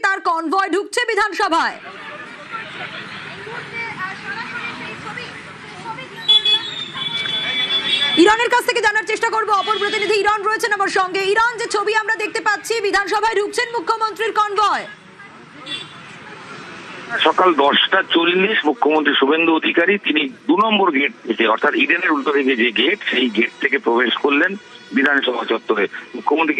তার কনভয় ঢুকছে বিধানসভায়। ইরানের কাছ থেকে জানার চেষ্টা করব, অপর প্রতিনিধি ইরান রয়েছেন আমার সঙ্গে। ইরান, যে ছবি আমরা দেখতে পাচ্ছি, বিধানসভায় ঢুকছেন মুখ্যমন্ত্রীর কনভয়। সকাল 10:40 মুখ্যমন্ত্রী শুভেন্দু অধিকারী তিনি 2 নম্বর গেট থেকে, অর্থাৎ ইডেনের উল্টো দিকে যে গেট, সেই গেট থেকে প্রবেশ করলেন বিধানসভা চত্বরে। মুখ্যমন্ত্রী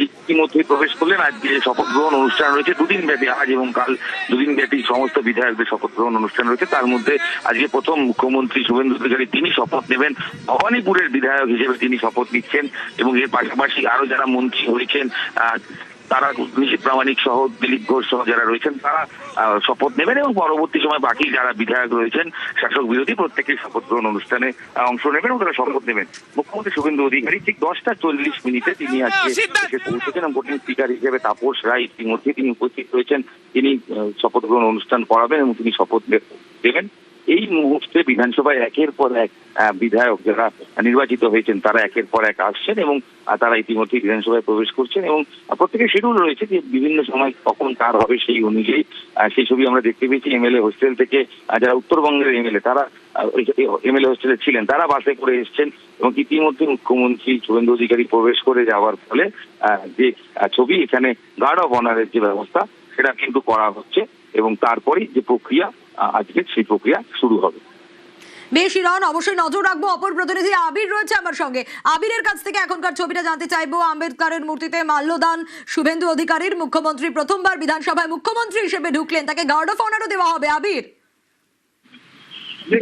ইতিমধ্যেই প্রবেশ করলেন। আজকে শপথ গ্রহণ অনুষ্ঠান রয়েছে 2 দিন ব্যাপী, আজ এবং কাল 2 দিন ব্যাপী সমস্ত বিধায়কদের শপথ গ্রহণ অনুষ্ঠান রয়েছে। তার মধ্যে আজকে প্রথম মুখ্যমন্ত্রী শুভেন্দু অধিকারী তিনি শপথ নেবেন। ভবানীপুরের বিধায়ক হিসেবে তিনি শপথ নিচ্ছেন এবং এর পাশাপাশি আরো যারা মন্ত্রী হয়েছেন তারা, নিশীথ প্রামাণিক সহ দিলীপ ঘোষ সহ যারা রয়েছেন, তারা শপথ নেবেন এবং পরবর্তী সময় বাকি যারা বিধায়ক রয়েছেন শাসক বিরোধী প্রত্যেকেই শপথ গ্রহণ অনুষ্ঠানে অংশ নেবেন এবং তারা শপথ নেবেন। মুখ্যমন্ত্রী শুভেন্দু অধিকারী ঠিক 10:40 তিনি আজকে এসে পৌঁছেছেন এবং ভোটিং স্পিকার হিসেবে তাপস রায় ইতিমধ্যে তিনি উপস্থিত রয়েছেন। তিনি শপথ গ্রহণ অনুষ্ঠান করাবেন এবং তিনি শপথ দেবেন। এই মুহূর্তে বিধানসভায় একের পর এক বিধায়ক যারা নির্বাচিত হয়েছেন তারা একের পর এক আসছেন এবং তারা ইতিমধ্যে বিধানসভায় প্রবেশ করছেন এবং প্রত্যেকের শিডিউল রয়েছে যে বিভিন্ন সময় কখন কার হবে সেই অনুযায়ী। সেই ছবি আমরা দেখতে পেয়েছি। এমএলএ হোস্টেল থেকে যারা উত্তরবঙ্গের এমএলএ, তারা এমএলএ হোস্টেলে ছিলেন, তারা বাসে করে এসছেন এবং ইতিমধ্যে মুখ্যমন্ত্রী শুভেন্দু অধিকারী প্রবেশ করে যাওয়ার ফলে যে ছবি, এখানে গার্ড অফ অনারের যে ব্যবস্থা সেটা কিন্তু করা হচ্ছে এবং তারপরেই যে প্রক্রিয়া আজকে সেই প্রক্রিয়া শুরু হবে। বেশ ইরান, অবশ্যই নজর রাখবো। অপর প্রতিনিধি আবির রয়েছে আমার সঙ্গে। আবিরের কাছ থেকে এখনকার ছবিটা জানতে চাইবো। আম্বেদকরের মূর্তিতে মাল্যদান শুভেন্দু অধিকারীর। মুখ্যমন্ত্রী প্রথমবার বিধানসভায় মুখ্যমন্ত্রী হিসেবে ঢুকলেন, তাকে গার্ড অফ অনারও দেওয়া হবে। আবির,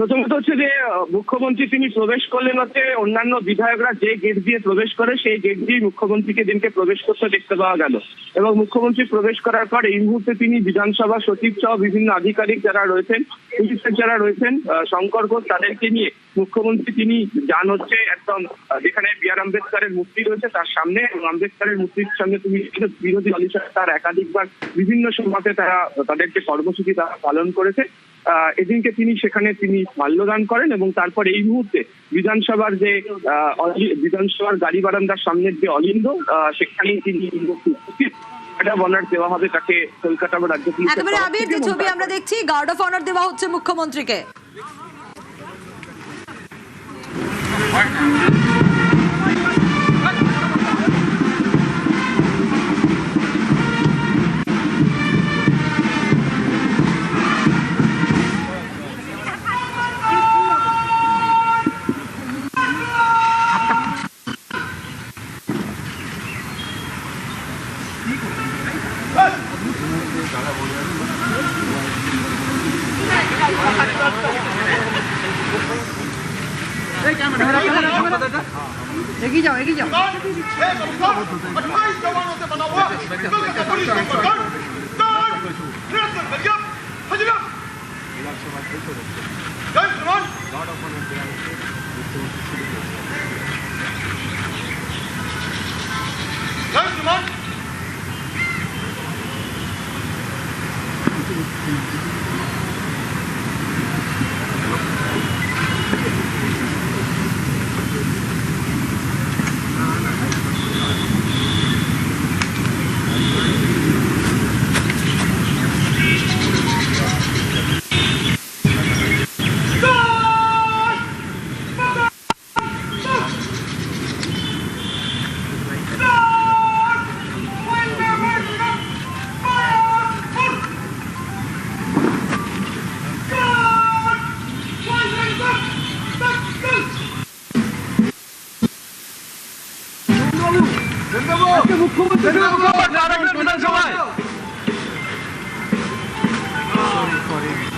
প্রথমত হচ্ছে যে মুখ্যমন্ত্রী তিনি প্রবেশ করলেন হচ্ছে অন্যান্য বিধায়করা যে গেট দিয়ে প্রবেশ করে সেই গেট দিয়ে মুখ্যমন্ত্রীকে দিনকে প্রবেশ করতে দেখতে পাওয়া গেল এবং মুখ্যমন্ত্রী প্রবেশ করার পর এই মুহূর্তে তিনি বিধানসভা সচিব সহ বিভিন্ন আধিকারিক যারা রয়েছেন, পুলিশের যারা রয়েছেন, শঙ্কর ঘোষ, তাদেরকে নিয়ে মুখ্যমন্ত্রী তিনি যান হচ্ছে একদম যেখানে বি.আর. আম্বেদকরের মূর্তি রয়েছে তার সামনে, এবং আম্বেদকরের মূর্তির সামনে তুমি বিরোধী দলের তার একাধিকবার বিভিন্ন সভাতে তাদের যে কর্মসূচি তারা পালন করেছে। এদিনকে তিনি সেখানে তিনি মাল্যদান করেন এবং তারপর এই মুহূর্তে বিধানসভার যে বিধানসভার গাড়ি বারান্দার সামনের যে অলিন্দ, সেখানেই তিনি উপস্থিত। অনার দেওয়া হবে তাকে কলকাতা রাজ্য পুলিশ। একেবারে আবির, যে ছবি আমরা দেখছি, গার্ড অফ অনার দেওয়া হচ্ছে মুখ্যমন্ত্রীকে। এগিয়ে যাও, এগিয়ে যাও।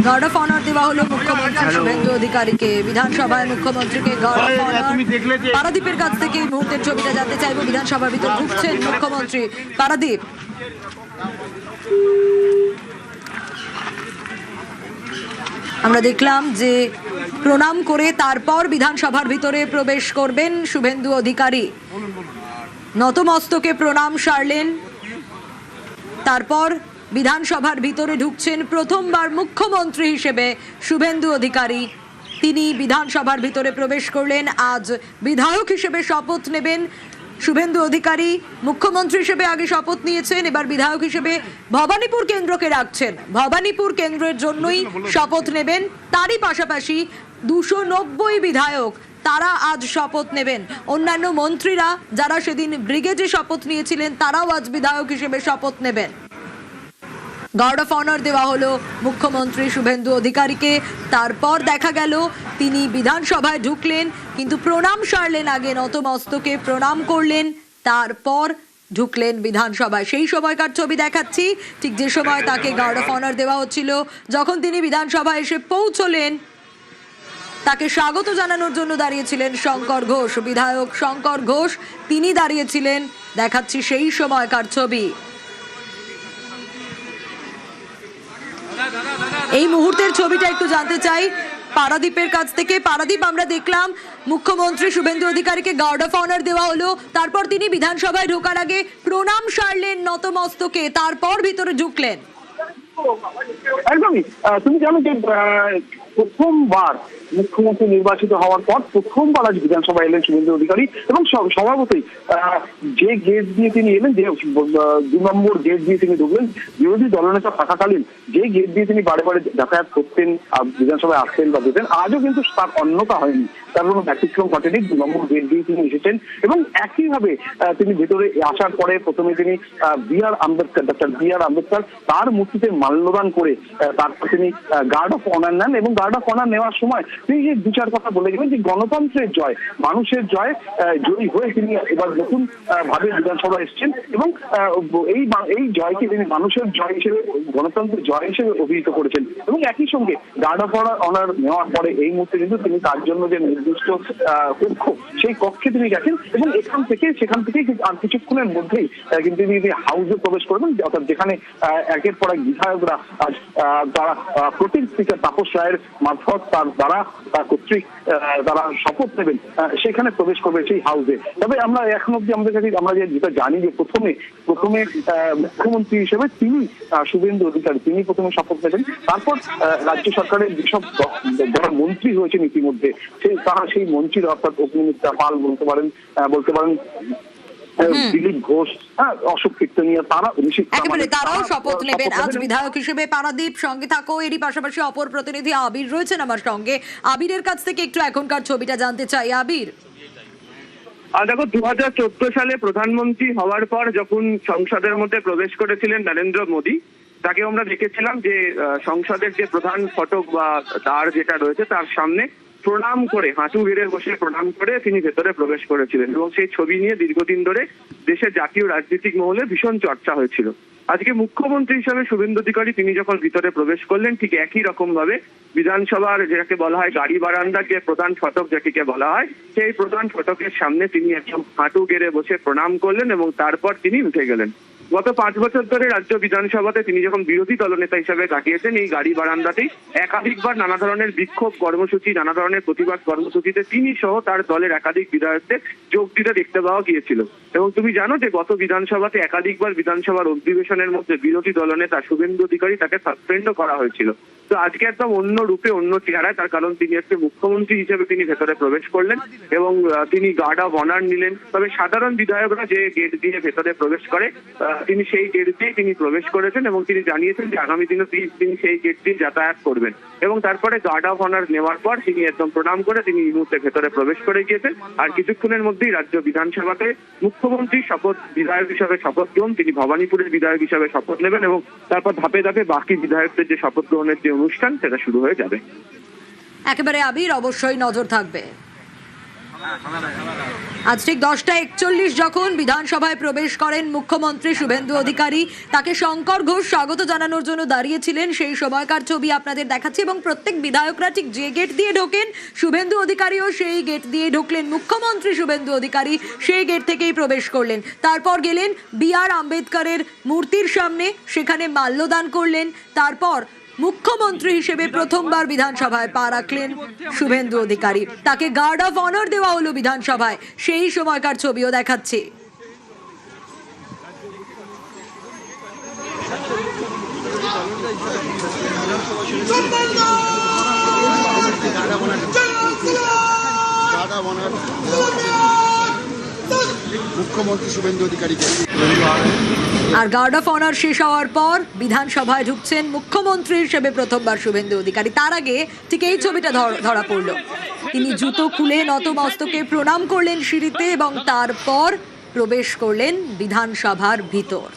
গার্ড অফ অনার দেওয়া হলো মুখ্যমন্ত্রী শুভেন্দু অধিকারীকে। বিধানসভায় মুখ্যমন্ত্রীকে গার্ড অফ অনার। পারাদীপের কাছ থেকে এই মুহূর্তের ছবিটা জানতে চাইবো। বিধানসভার ভিতর ঢুকছেন মুখ্যমন্ত্রী। পারাদীপ, আমরা দেখলাম যে প্রণাম করে তারপর বিধানসভার ভিতরে প্রবেশ করবেন শুভেন্দু অধিকারী। নতমস্তকে প্রণাম সারলেন, তারপর বিধানসভার ভিতরে ঢুকছেন প্রথমবার মুখ্যমন্ত্রী হিসেবে শুভেন্দু অধিকারী। তিনি বিধানসভার ভিতরে প্রবেশ করলেন। আজ বিধায়ক হিসেবে শপথ নেবেন শুভেন্দু অধিকারী মুখ্যমন্ত্রী হিসেবে আগে শপথ নিয়েছেন, এবার বিধায়ক হিসেবে ভবানীপুর কেন্দ্রকে রাখছেন। ভবানীপুর কেন্দ্রের জন্যই শপথ নেবেন। তারই পাশাপাশি 290 বিধায়ক তারা আজ শপথ নেবেন। অন্যান্য মন্ত্রীরা যারা সেদিন ব্রিগেডে শপথ নিয়েছিলেন তারাও আজ বিধায়ক হিসেবে শপথ নেবেন। গার্ড অফ অনার দেওয়া হলো মুখ্যমন্ত্রী শুভেন্দু অধিকারীকে। তারপর দেখা গেল তিনি বিধানসভায় ঢুকলেন, কিন্তু প্রণাম সারলেন আগে, নতমস্তকে প্রণাম করলেন, তারপর ঢুকলেন বিধানসভায়। সেই সময়কার ছবি দেখাচ্ছি, ঠিক যে সময় তাকে গার্ড অফ অনার দেওয়া হচ্ছিল। যখন তিনি বিধানসভায় এসে পৌঁছলেন, তাকে স্বাগত জানানোর জন্য দাঁড়িয়েছিলেন শঙ্কর ঘোষ, বিধায়ক শঙ্কর ঘোষ, তিনি দাঁড়িয়েছিলেন। দেখাচ্ছি সেই সময়কার ছবি। এই মুহূর্তের ছবিটা একটু জানতে চাই পারাদীপের কাছ থেকে। পারাদীপ, আমরা দেখলাম মুখ্যমন্ত্রী শুভেন্দু অধিকারীকে গার্ড অফ অনার দেওয়া হলো, তারপর তিনি বিধানসভায় ঢোকার আগে প্রণাম সারলেন নতমস্তকে, তারপর ভিতরে ঢুকলেন। একদমই, তুমি জানো যে প্রথমবার মুখ্যমন্ত্রী নির্বাচিত হওয়ার পর প্রথমবার আজ বিধানসভায় এলেন শুভেন্দু অধিকারী, এবং স্বভাবতই যে গেট দিয়ে তিনি এলেন, যে 2 নম্বর গেট দিয়ে তিনি ঢুকলেন, বিরোধী দলনেতা থাকাকালীন যে গেট দিয়ে তিনি বারে বারে যাতায়াত করতেন, বিধানসভায় আসতেন বা যেতেন, আজও কিন্তু তার অন্যতা হয়নি, তার কোনো ব্যতিক্রম ঘটেনি। 2 নম্বর গেট দিয়ে তিনি এসেছেন এবং একইভাবে তিনি ভেতরে আসার পরে প্রথমে তিনি ডক্টর বি আর আম্বেদকর তার মূর্তিতে মাল্যদান করে তারপর তিনি গার্ড অফ অনার নেন, এবং গার্ড অফ অনার নেওয়ার সময় তিনি যে 2-4 কথা বলে গেলেন যে গণতন্ত্রের জয়, মানুষের জয়, জয়ী হয়ে তিনি এবার নতুন ভাবে বিধানসভায় এসেছেন, এবং এই জয়কে তিনি মানুষের জয় হিসেবে, গণতন্ত্রের জয় হিসেবে অভিহিত করেছেন। এবং একই সঙ্গে গার্ড অফ অনার নেওয়ার পরে এই মুহূর্তে কিন্তু তিনি তার জন্য যে নির্দিষ্ট কক্ষ, সেই কক্ষে তিনি গেছেন, এবং সেখান থেকে আর কিছুক্ষণের মধ্যেই কিন্তু তিনি হাউসে প্রবেশ করবেন, অর্থাৎ যেখানে একের পর এক বিধায়করা তারা প্রতীক স্পিকার তাপস রায়ের মারফত তার কর্তৃক তারা শপথ নেবেন, সেখানে প্রবেশ করবে সেই হাউসে। তবে আমরা এখন অব্দি আমাদের কাছে আমরা যেটা জানি যে প্রথমে মুখ্যমন্ত্রী হিসেবে তিনি শুভেন্দু অধিকারী তিনি প্রথমে শপথ নেবেন, তারপর রাজ্য সরকারের যেসব যারা মন্ত্রী হয়েছেন ইতিমধ্যে তারা সেই মন্ত্রীর, অর্থাৎ অগ্নিমিত্রা পাল বলতে পারেন দিলীপ ঘোষ, অশোক কীর্তনিয়া, তারাও শপথ নেবেন আজ বিধায়ক হিসেবে। পারাদীপ, সঙ্গে থাকো। এরই পাশাপাশি অপর প্রতিনিধি আবির রয়েছেন আমার সঙ্গে। আবিরের কাছ থেকে একটু এখনকার ছবিটা জানতে চাই। আবির, দেখো 2014 সালে প্রধানমন্ত্রী হওয়ার পর যখন সংসদের মধ্যে প্রবেশ করেছিলেন নরেন্দ্র মোদী, তাকে আমরা দেখেছিলাম যে সংসদের যে প্রধান ফটক বা দ্বার যেটা রয়েছে তার সামনে প্রণাম করে, হাঁটু গেড়ে বসে প্রণাম করে তিনি ভেতরে প্রবেশ করেছিলেন, এবং সেই ছবি নিয়ে দীর্ঘদিন ধরে দেশের জাতীয় রাজনৈতিক মহলে ভীষণ চর্চা হয়েছিল। আজকে মুখ্যমন্ত্রী হিসেবে শুভেন্দু অধিকারী তিনি যখন ভিতরে প্রবেশ করলেন, ঠিক একই রকম ভাবে বিধানসভার যেটাকে বলা হয় গাড়ি বারান্দার যে প্রধান ফটক যেটিকে বলা হয়, সেই প্রধান ফটকের সামনে তিনি একদম হাঁটু গেড়ে বসে প্রণাম করলেন, এবং তারপর তিনি উঠে গেলেন। গত 5 বছর ধরে রাজ্য বিধানসভাতে তিনি যখন বিরোধী দলনেতা হিসেবে কাটিয়েছেন, এই গাড়ি বারান্দাতেই একাধিকবার নানা ধরনের বিক্ষোভ কর্মসূচি, নানা ধরনের প্রতিবাদ কর্মসূচিতে তিনি সহ তার দলের একাধিক বিধায়কদের যোগ দিতে দেখতে পাওয়া গিয়েছিল। এবং তুমি জানো যে গত বিধানসভাতে একাধিকবার বিধানসভার অধিবেশনের মধ্যে বিরোধী দলনেতা শুভেন্দু অধিকারী তাকে সাসপেন্ডও করা হয়েছিল। তো আজকে একদম অন্য রূপে, অন্য চেহারায়, তার কারণ তিনি আজকে মুখ্যমন্ত্রী হিসেবে তিনি ভেতরে প্রবেশ করলেন এবং তিনি গার্ড অফ অনার নিলেন। তবে সাধারণ বিধায়করা যে গেট দিয়ে ভেতরে প্রবেশ করে, তিনি সেই গেট দিয়ে তিনি প্রবেশ করেছেন, এবং তিনি জানিয়েছেন যে আগামী দিনে তিনি সেই গেট দিয়ে যাতায়াত করবেন। এবং তারপরে গার্ড অফ অনার নেওয়ার পর তিনি একদম প্রণাম করে তিনি এই মুহূর্তে ভেতরে প্রবেশ করে গিয়েছেন। আর কিছুক্ষণের মধ্যেই রাজ্য বিধানসভাতে মুখ্যমন্ত্রী শপথ, বিধায়ক হিসাবে শপথ গ্রহণ, তিনি ভবানীপুরের বিধায়ক হিসাবে শপথ নেবেন, এবং তারপর ধাপে ধাপে বাকি বিধায়কদের যে শপথ গ্রহণের যে অনুষ্ঠান সেটা শুরু হয়ে যাবে। একেবারে আবির, অবশ্যই নজর থাকবে। আজ ঠিক 10:41 যখন বিধানসভায় প্রবেশ করেন মুখ্যমন্ত্রী শুভেন্দু অধিকারী, তাকে শঙ্কর ঘোষ স্বাগত জানানোর জন্য দাঁড়িয়েছিলেন, সেই সময়কার ছবি আপনাদের দেখাচ্ছি। এবং প্রত্যেক বিধায়করা ঠিক যে গেট দিয়ে ঢোকেন, শুভেন্দু অধিকারীও সেই গেট দিয়ে ঢুকলেন। মুখ্যমন্ত্রী শুভেন্দু অধিকারী সেই গেট থেকেই প্রবেশ করলেন, তারপর গেলেন বি আর আম্বেদকরের মূর্তির সামনে, সেখানে মাল্যদান করলেন, তারপর মুখ্যমন্ত্রী হিসেবে প্রথমবার বিধানসভায় পা রাখলেন শুভেন্দু অধিকারী। তাকে গার্ড অফ অনার দেওয়া হলো বিধানসভায়, সেই সময়কার ছবিও দেখাচ্ছে। গার্ড অফ অনার মুখ্যমন্ত্রী শুভেন্দু অধিকারীকে। আর গার্ড অফ অনার শেষ হওয়ার পর বিধানসভায় ঢুকছেন মুখ্যমন্ত্রী হিসেবে প্রথমবার শুভেন্দু অধিকারী। তার আগে ঠিক এই ছবিটা ধরা পড়ল। তিনি জুতো খুলে নতমস্তকে প্রণাম করলেন সিঁড়িতে এবং তারপর প্রবেশ করলেন বিধানসভার ভিতর।